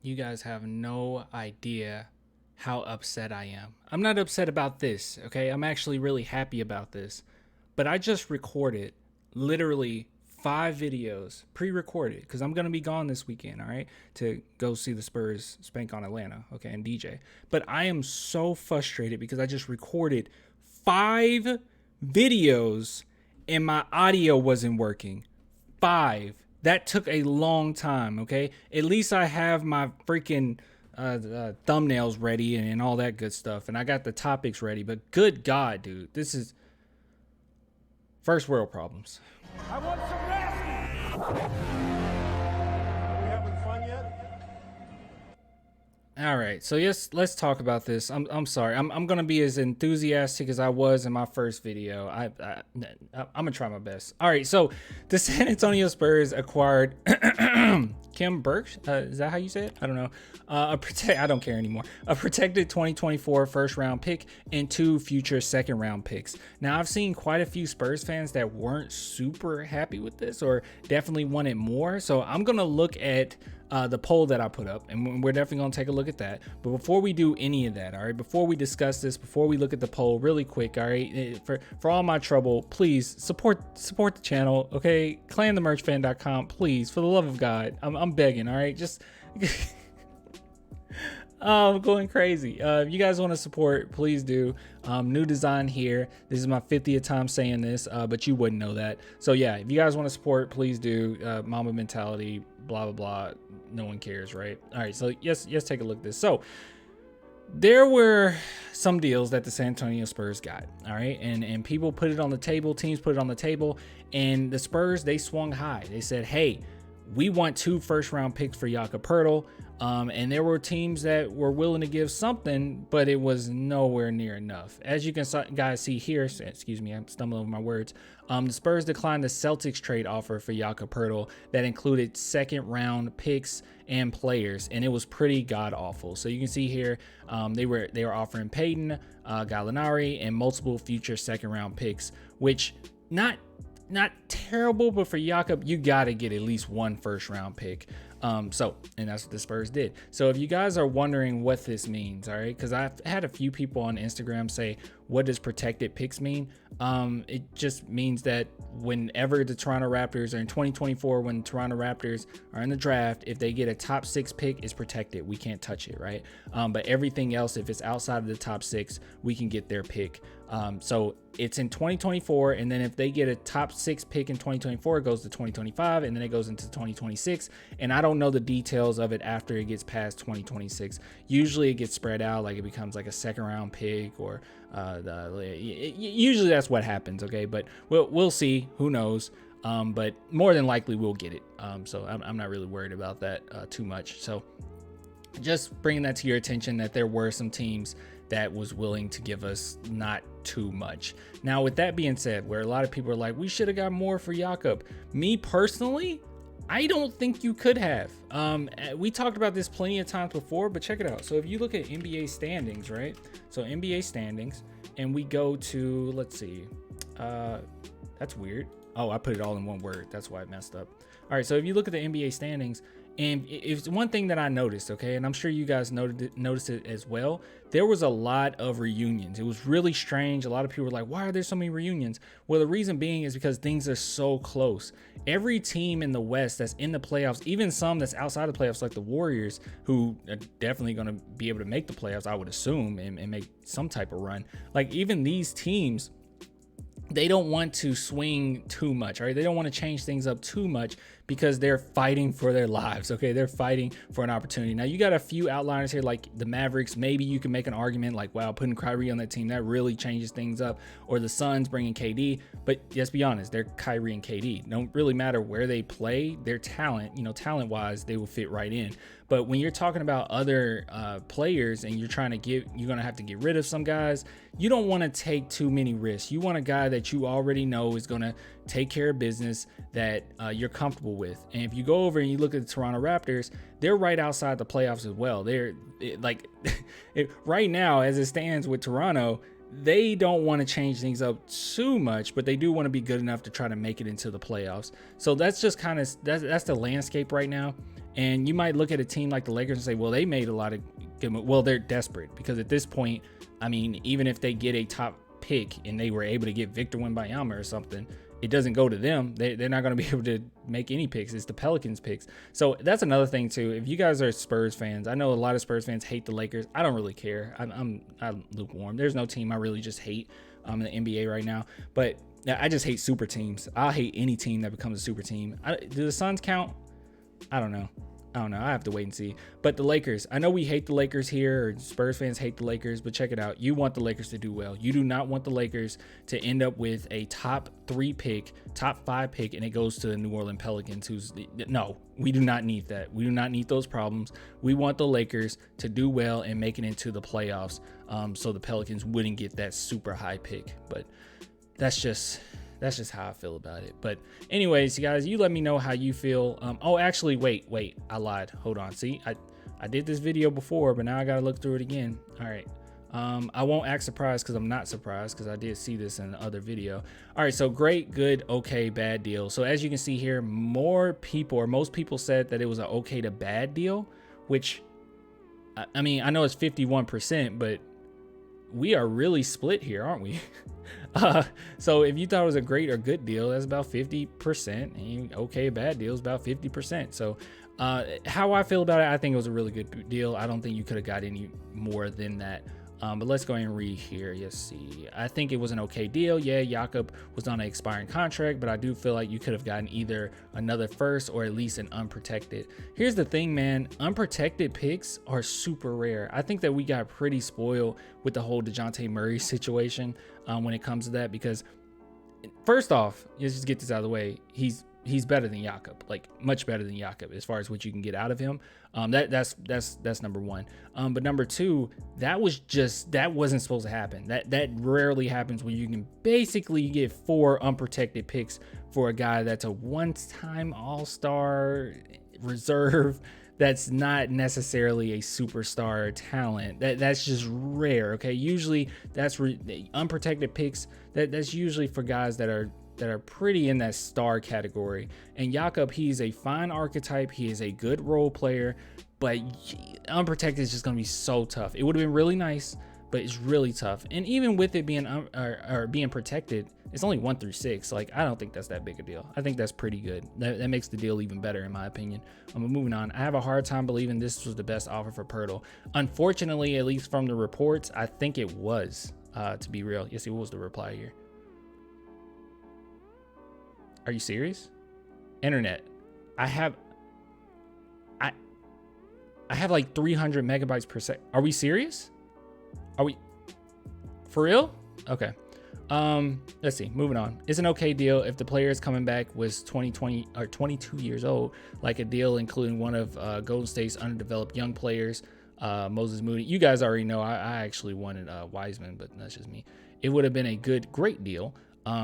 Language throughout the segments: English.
You guys have no idea how upset I am. I'm not upset about this, okay? I'm actually really happy about this. But I just recorded literally 5 videos pre-recorded because I'm going to be gone this weekend, all right, to go see the Spurs spank on Atlanta, okay, and DJ. But I am so frustrated because I just recorded 5 videos and my audio wasn't working. 5. That took a long time, okay? At least I have my freaking thumbnails ready and all that good stuff. And I got the topics ready. But good God, dude. This is first world problems. I want some rest! Are we having fun yet? All right, so yes, let's talk about this. I'm sorry. I'm gonna be as enthusiastic as I was in my first video. I'm gonna try my best. All right, so the San Antonio Spurs acquired Kim Burke. Is that how you say it? I don't know. I don't care anymore. A protected 2024 first round pick and 2 future second round picks. Now I've seen quite a few Spurs fans that weren't super happy with this or definitely wanted more. So I'm gonna look at the poll that I put up, and we're definitely gonna take a look at that. But before we do any of that, all right, before we discuss this, before we look at the poll really quick, all right, for all my trouble, please support the channel, okay? Clanthemerchfan.com, please, for the love of God, I'm begging, all right, just I'm going crazy. If you guys want to support, please do. New design here. This is my 50th time saying this, but you wouldn't know that. So yeah, if you guys want to support, please do. Mamba mentality, blah, blah, blah. No one cares, right? All right, so yes, take a look at this. So there were some deals that the San Antonio Spurs got, all right? And people put it on the table, teams put it on the table, and the Spurs, they swung high. They said, hey, we want 2 first-round picks for Jakob Poeltl. And there were teams that were willing to give something, but it was nowhere near enough. As you can guys see here, excuse me, I'm stumbling over my words. The Spurs declined the Celtics trade offer for Jakob Poeltl that included second-round picks and players, and it was pretty god-awful. So you can see here, they were offering Payton, Gallinari, and multiple future second-round picks, which not terrible, but for Jakob, you got to get at least 1 first-round pick. And that's what the Spurs did. So if you guys are wondering what this means, all right, because I've had a few people on Instagram say, what does protected picks mean? It just means that whenever the Toronto Raptors, or in 2024, when Toronto Raptors are in the draft, if they get a top 6 pick, it's protected. We can't touch it, right? But everything else, if it's outside of the top 6, we can get their pick. So it's in 2024, and then if they get a top 6 pick in 2024, it goes to 2025, and then it goes into 2026. And I don't know the details of it after it gets past 2026. Usually it gets spread out, like it becomes like a second round pick, or usually that's what happens, okay? But we'll see. Who knows? But more than likely we'll get it. So I'm not really worried about that too much. So just bringing that to your attention, that there were some teams that was willing to give us not too much. Now, with that being said, where a lot of people are like, we should have got more for Jakob. Me personally, I don't think you could have. We talked about this plenty of times before, but check it out. So if you look at NBA standings, right? So NBA standings, and we go to, let's see, that's weird. Oh, I put it all in one word. That's why I messed up. All right, so if you look at the NBA standings, and it's one thing that I noticed, okay, and I'm sure you guys noticed it as well. There was a lot of reunions. It was really strange. A lot of people were like, why are there so many reunions? Well, the reason being is because things are so close. Every team in the West that's in the playoffs, even some that's outside the playoffs, like the Warriors, who are definitely going to be able to make the playoffs, I would assume, and make some type of run. Like, even these teams, they don't want to swing too much, right? They don't want to change things up too much because they're fighting for their lives, okay? They're fighting for an opportunity. Now, you got a few outliers here, like the Mavericks. Maybe you can make an argument like, wow, putting Kyrie on that team, that really changes things up. Or the Suns bringing KD. But let's be honest, they're Kyrie and KD. Don't really matter where they play. Their talent, talent-wise, they will fit right in. But when you're talking about other players and you're going to have to get rid of some guys, you don't want to take too many risks. You want a guy that you already know is going to take care of business, that you're comfortable with. And if you go over and you look at the Toronto Raptors, they're right outside the playoffs as well. They're like right now, as it stands with Toronto, they don't want to change things up too much, but they do want to be good enough to try to make it into the playoffs. So that's just kind of that's the landscape right now. And you might look at a team like the Lakers and say, well, they made a lot of good moves. Well, they're desperate because at this point, I mean, even if they get a top pick and they were able to get Victor Wembanyama or something, it doesn't go to them. They're not going to be able to make any picks. It's the Pelicans picks. So that's another thing too. If you guys are Spurs fans, I know a lot of Spurs fans hate the Lakers. I don't really care. I'm lukewarm. There's no team I really just hate in the NBA right now. But I just hate super teams. I hate any team that becomes a super team. Do the Suns count? I don't know. I have to wait and see. But the Lakers, I know we hate the Lakers here, or Spurs fans hate the Lakers, but check it out. You want the Lakers to do well. You do not want the Lakers to end up with a top 3 pick, top 5 pick, and it goes to the New Orleans Pelicans. No, we do not need that. We do not need those problems. We want the Lakers to do well and make it into the playoffs, so the Pelicans wouldn't get that super high pick. But that's just how I feel about it. But anyways, you guys, you let me know how you feel. Oh, actually, wait, I lied. Hold on. See, I did this video before, but now I got to look through it again. All right. I won't act surprised because I'm not surprised because I did see this in the other video. All right. So great, good, okay, bad deal. So as you can see here, most people said that it was an okay to bad deal, which I mean, I know it's 51%, but we are really split here, aren't we? So if you thought it was a great or good deal, that's about 50%, and okay, bad deal is about 50%. So how I feel about it, I think it was a really good deal. I don't think you could have got any more than that. But let's go ahead and read here. Let's see. I think it was an okay deal. Yeah, Jakob was on an expiring contract, but I do feel like you could have gotten either another first or at least an unprotected. Here's the thing, man. Unprotected picks are super rare. I think that we got pretty spoiled with the whole DeJounte Murray situation when it comes to that, because first off, let's just get this out of the way. He's better than Jakob, like much better than Jakob as far as what you can get out of him. That's number one. But number two, that wasn't supposed to happen. That rarely happens when you can basically get 4 unprotected picks for a guy that's a one-time All-Star reserve. That's not necessarily a superstar talent. That's just rare. Okay, usually that's unprotected picks. That's usually for guys that are pretty in that star category. And Jakob, he's a fine archetype. He is a good role player, but unprotected is just going to be so tough. It would have been really nice, but it's really tough. And even with it being being protected, it's only 1 through 6. Like, I don't think that's that big a deal. I think that's pretty good. That makes the deal even better, in my opinion. Moving on. I have a hard time believing this was the best offer for Poeltl. Unfortunately, at least from the reports, I think it was, to be real. Yes, it was the reply here. Are you serious? Internet. I have like 300 megabytes per second. Are we serious? Are we for real? Okay. Let's see. Moving on. It's an okay deal if the player is coming back was 20 or 22 years old, like a deal including one of Golden State's underdeveloped young players, Moses Moody. You guys already know I actually wanted Wiseman, but that's just me. It would have been a great deal.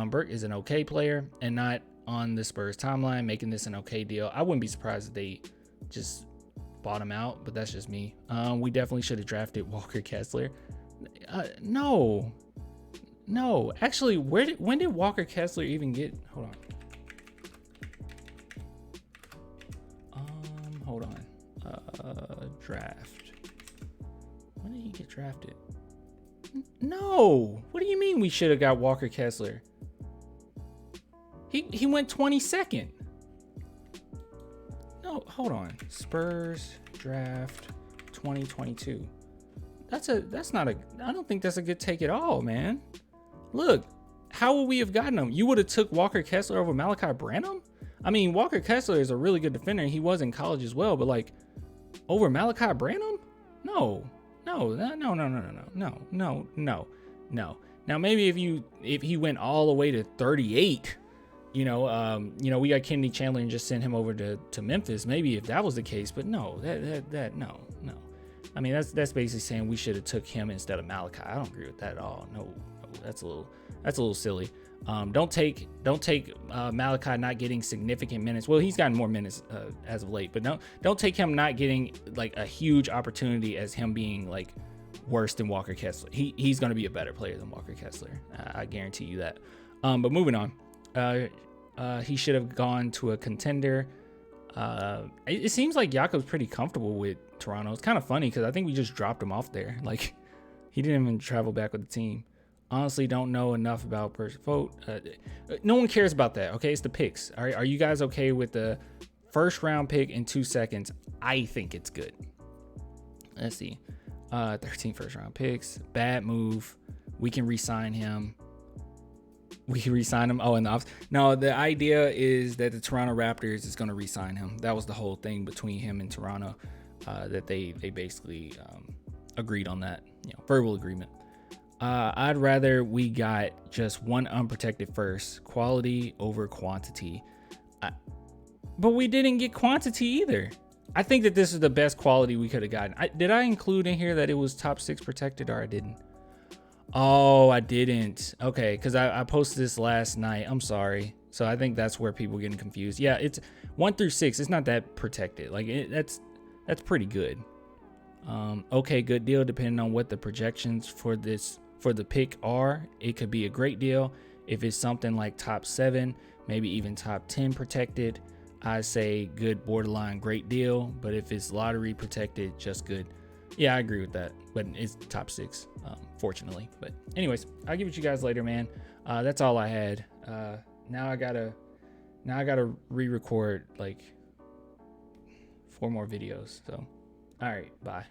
Burke is an okay player and not on the Spurs timeline, making this an okay deal. I wouldn't be surprised if they just bought him out, but that's just me. We definitely should have drafted Walker Kessler. No. Actually, when did Walker Kessler even get? Hold on. Draft. When did he get drafted? No. What do you mean we should have got Walker Kessler? He went 22nd. No, hold on. Spurs draft 2022. I don't think that's a good take at all, man. Look, how would we have gotten him? You would have took Walker Kessler over Malachi Branham? I mean, Walker Kessler is a really good defender. He was in college as well, but like over Malachi Branham? No. Now maybe if he went all the way to 38, we got Kennedy Chandler and just sent him over to Memphis. Maybe if that was the case, but no. I mean, that's basically saying we should have took him instead of Malachi. I don't agree with that at all. No, that's a little silly. Don't take Malachi not getting significant minutes. Well, he's gotten more minutes as of late, but don't take him not getting like a huge opportunity as him being like worse than Walker Kessler. He's going to be a better player than Walker Kessler. I guarantee you that. But moving on. He should have gone to a contender. It seems like Jakob's pretty comfortable with Toronto. It's kind of funny because I think we just dropped him off there. Like, he didn't even travel back with the team. Honestly, don't know enough about vote. No one cares about that. Okay, it's the picks. All right, are you guys okay with the first round pick in 2 seconds? I think it's good. Let's see. 13 first round picks. Bad move. We can re-sign him. We can re-sign him. Oh, and no, the idea is that the Toronto Raptors is going to re-sign him. That was the whole thing between him and Toronto, that they basically agreed on that, verbal agreement. I'd rather we got just one unprotected first, quality over quantity. But we didn't get quantity either. I think that this is the best quality we could have gotten. Did I include in here that it was top 6 protected, or I didn't? Oh, I didn't. Okay, because I posted this last night. I'm sorry. So I think that's where people are getting confused. Yeah, it's 1 through 6. It's not that protected. Like, that's pretty good. Okay, good deal. Depending on what the projections for the pick are, it could be a great deal. If it's something like top 7, maybe even top 10 protected, I say good, borderline, great deal. But if it's lottery protected, just good. Yeah, I agree with that. But it's top 6, fortunately. But anyways, I'll give it to you guys later, man. That's all I had. Now I gotta re-record like 4 more videos. So, all right, bye.